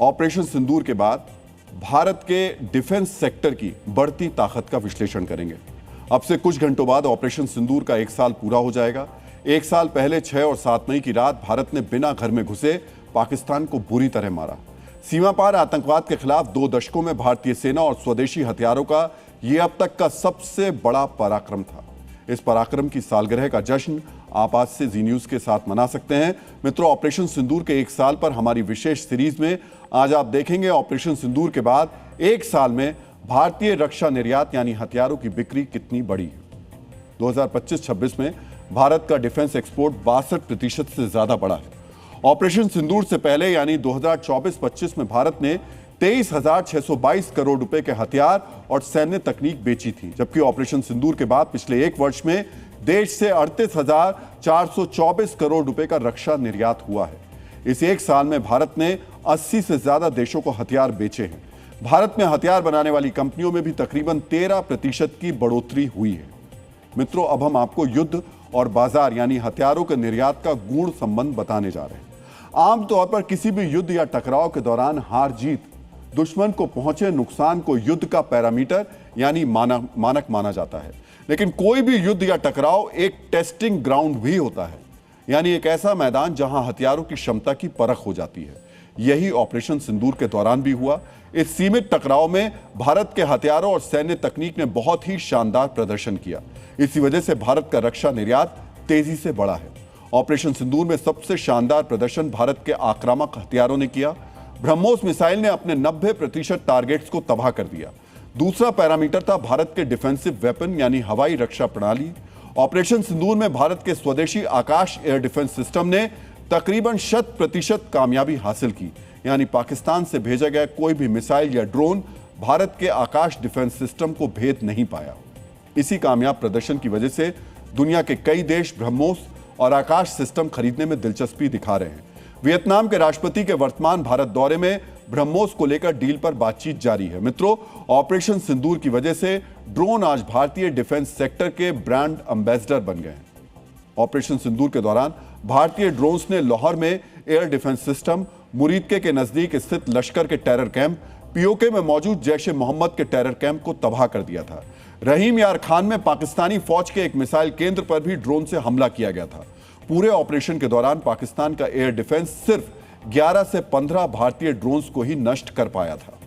Operation सिंदूर के बाद भारत के डिफेंस सेक्टर की बढ़ती ताकत का विश्लेषण करेंगे। अब से कुछ घंटों बाद ऑपरेशन सिंदूर का 1 साल पूरा हो जाएगा। 1 साल पहले 6 और 7 मई की रात भारत ने बिना घर में घुसे पाकिस्तान को बुरी तरह मारा। सीमा पार आतंकवाद के खिलाफ 2 दशकों में भारतीय सेना और स्वदेशी हथियारों का यह अब तक का सबसे बड़ा पराक्रम था। इस पराक्रम की सालगिरह का जश्न आप आज से जी न्यूज के साथ मना सकते हैं। मित्रों, ऑपरेशन सिंदूर के 1 साल पर हमारी विशेष सीरीज में आज आप देखेंगे ऑपरेशन सिंदूर के बाद 1 साल में भारतीय रक्षा निर्यात यानी हथियारों की बिक्री कितनी बढ़ी है। 2025-26 में भारत का डिफेंस एक्सपोर्ट 62% से ज्यादा बढ़ा है। ऑपरेशन सिंदूर से पहले यानी 2024-25 में भारत ने 23,622 करोड़ रुपए के हथियार और सैन्य तकनीक बेची थी, जबकि ऑपरेशन सिंदूर के बाद पिछले 1 वर्ष में देश से 38,424 करोड़ रुपए का रक्षा निर्यात हुआ है। इस 1 साल में भारत ने 80 से ज्यादा देशों को हथियार बेचे हैं। भारत में हथियार बनाने वाली कंपनियों में भी तकरीबन 13% की बढ़ोतरी हुई है। मित्रों, अब हम आपको युद्ध और बाजार यानी हथियारों के निर्यात का गूढ़ संबंध बताने जा रहे हैं। आमतौर पर किसी भी युद्ध या टकराव के दौरान हार जीत दुश्मन को पहुंचे नुकसान को युद्ध का पैरामीटर यानी मानक माना जाता है। लेकिन कोई भी युद्ध या टकराव एक टेस्टिंग ग्राउंड भी होता है, यानी एक ऐसा मैदान जहां हथियारों की क्षमता की परख हो जाती है। यही ऑपरेशन सिंदूर के दौरान भी हुआ। इस सीमित टकराव में भारत के हथियारों और सैन्य तकनीक ने बहुत ही शानदार प्रदर्शन किया। इसी वजह से भारत का रक्षा निर्यात तेजी से बढ़ा है। ऑपरेशन सिंदूर में सबसे शानदार प्रदर्शन भारत के आक्रामक हथियारों ने किया। ब्रह्मोस मिसाइल ने अपने 90% टारगेट्स को तबाह कर दिया। दूसरा पैरामीटर था भारत के डिफेंसिव वेपन यानी हवाई रक्षा प्रणाली। ऑपरेशन सिंदूर में भारत के स्वदेशी आकाश एयर डिफेंस सिस्टम ने तकरीबन 100% कामयाबी हासिल की, यानी पाकिस्तान से भेजा गया कोई भी मिसाइल या ड्रोन भारत के आकाश डिफेंस सिस्टम को भेद नहीं पाया। इसी कामयाब प्रदर्शन की वजह से दुनिया के कई देश ब्रह्मोस और आकाश सिस्टम खरीदने में दिलचस्पी दिखा रहे हैं। वियतनाम के राष्ट्रपति के वर्तमान भारत दौरे में ब्रह्मोस को लेकर डील पर बातचीत जारी है। मित्रों, ऑपरेशन सिंदूर की वजह से ड्रोन आज भारतीय डिफेंस सेक्टर के ब्रांड एम्बेसडर बन गए हैं। ऑपरेशन सिंदूर के दौरान भारतीय ड्रोन्स ने लाहौर में एयर डिफेंस सिस्टम, मुरीदके के नजदीक स्थित लश्कर के टेरर कैंप, पीओके में मौजूद जैश-ए-मोहम्मद के टेरर कैंप को तबाह कर दिया था। रहीम यार खान में पाकिस्तानी फौज के एक मिसाइल केंद्र पर भी ड्रोन से हमला किया गया था। पूरे ऑपरेशन के दौरान पाकिस्तान का एयर डिफेंस सिर्फ 11 से 15 भारतीय ड्रोन्स को ही नष्ट कर पाया था।